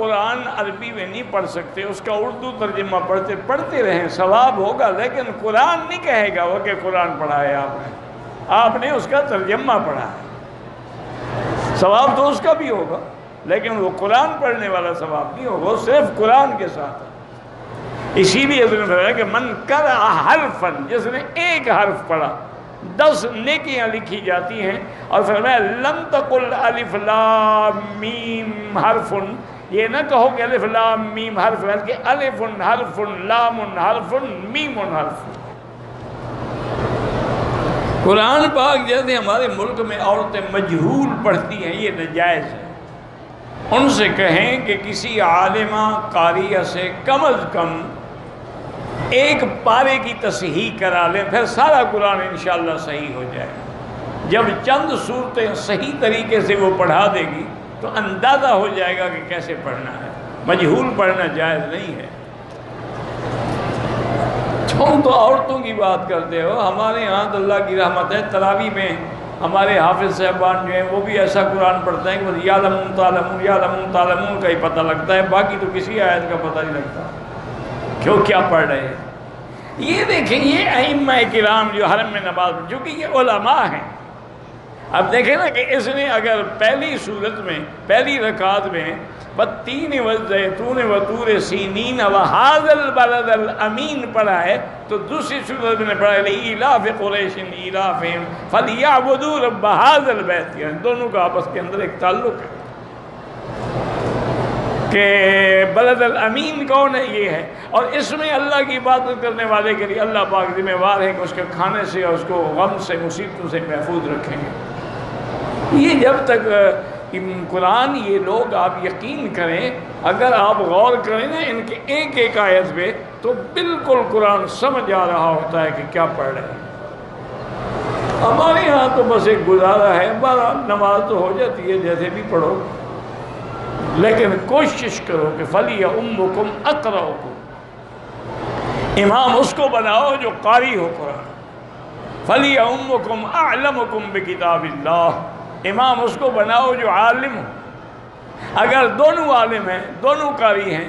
قرآن عربی میں نہیں پڑھ سکتے، اس کا اردو ترجمہ پڑھتے رہیں، ثواب ہوگا، لیکن قرآن نہیں کہے گا وہ کہ قرآن پڑھا ہے آپ نے اس کا ترجمہ پڑھا ہے، ثواب تو اس کا بھی ہوگا، لیکن وہ قرآن پڑھنے والا ثواب نہیں ہوگا، وہ صرف قرآن کے ساتھ ہے۔ اسی لیے حضرت نے فرمایا کہ من قرأ حرفا، جس نے ایک حرف پڑھا 10 نیکیاں لکھی جاتی ہیں، اور فرمایا لم تقل الف لام میم حرف، یہ نہ کہو کہ الف لام میم حرف، بلکہ الف حرف لام حرف میم حرف۔ قرآن پاک جیسے ہمارے ملک میں عورتیں مجہول پڑھتی ہیں، یہ ناجائز ہے۔ ان سے کہیں کہ کسی عالمہ قاریہ سے کم از کم ایک پارے کی تصحیح کرا لیں، پھر سارا قرآن انشاءاللہ صحیح ہو جائے گا۔ جب چند صورتیں صحیح طریقے سے وہ پڑھا دے گی تو اندازہ ہو جائے گا کہ کیسے پڑھنا ہے، مجہول پڑھنا جائز نہیں ہے۔ تم تو عورتوں کی بات کرتے ہو، ہمارے یہاں تو اللہ کی رحمت ہے، تراویح میں ہمارے حافظ صاحبان جو ہیں وہ بھی ایسا قرآن پڑھتے ہیں کہ بس یعلمون تعلمون یعلمون تعلمون کا ہی پتہ لگتا ہے، باقی تو کسی آیت کا پتہ نہیں لگتا کیوں کیا پڑھ رہے ہیں۔ یہ دیکھیں، یہ ائمہ کرام جو حرم میں نماز، چونکہ یہ علماء ہیں، اب دیکھیں نا کہ اس نے اگر پہلی صورت میں پہلی رکعت میں والتین والزیتون وطور سینین وہذا البلد الامین پڑھا ہے، تو دوسری صورت میں نے پڑھا ہے لإیلاف قریش ایلافہم فلیعبدوا رب ھذا البیت، یعنی دونوں کا آپس کے اندر ایک تعلق ہے کہ بلد الامین کون ہے، یہ ہے، اور اس میں اللہ کی عبادت کرنے والے کے لیے اللہ پاک ذمہ وار ہے کہ اس کے کھانے سے اور اس کو غم سے مصیبتوں سے محفوظ رکھیں گے۔ یہ جب تک قرآن، یہ لوگ آپ یقین کریں، اگر آپ غور کریں نا ان کے ایک ایک آیت پہ، تو بالکل قرآن سمجھ آ رہا ہوتا ہے کہ کیا پڑھ رہے ہیں۔ ہمارے یہاں تو بس ایک گزارا ہے، بہرحال نماز تو ہو جاتی ہے جیسے بھی پڑھو، لیکن کوشش کرو کہ فَلْيَؤُمُّكُمْ أَقْرَؤُكُمْ، امام اس کو بناؤ جو قاری ہو قرآن، فَلْيَؤُمُّكُمْ أَعْلَمُكُمْ بِكِتَابِ اللَّهِ، امام اس کو بناؤ جو عالم ہو۔ اگر دونوں عالم ہیں، دونوں قاری ہیں،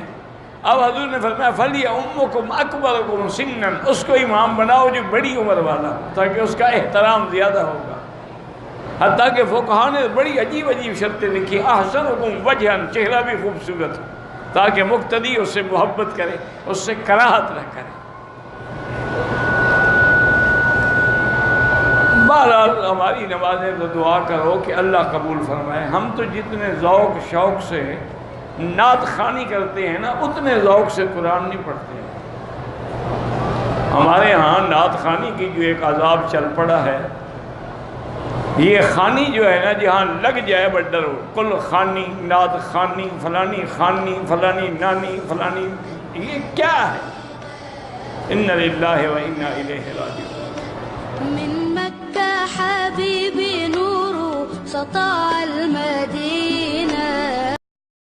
اب حضور نے فرمایا فَلْيَؤُمُّكُمْ أَكْبَرُكُمْ سِنًّا، اس کو امام بناؤ جو بڑی عمر والا، تاکہ اس کا احترام زیادہ ہوگا۔ حتیٰ کہ فقہاء نے بڑی عجیب عجیب شرطیں لکھی، احسنکم وجہاً، چہرہ بھی خوبصورت ہو، تاکہ مقتدی اس سے محبت کرے، اس سے کراہت نہ کرے۔ بہرحال ہماری نمازیں تو دعا کرو کہ اللہ قبول فرمائے۔ ہم تو جتنے ذوق شوق سے نعت خوانی کرتے ہیں نا، اتنے ذوق سے قرآن نہیں پڑھتے ہیں۔ ہمارے ہاں نعت خوانی کی جو ایک عذاب چل پڑا ہے، یہ خانی جو ہے نا، جہاں لگ جائے بس ڈرو، کل خانی، نعت خانی، فلانی خانی، فلانی نانی، فلانی، یہ کیا ہے؟ اِنَّ لِلَّهِ وَإِنَّا إِلَيْهِ راجعون۔ من مكة حبيبي نور سطع المدينة،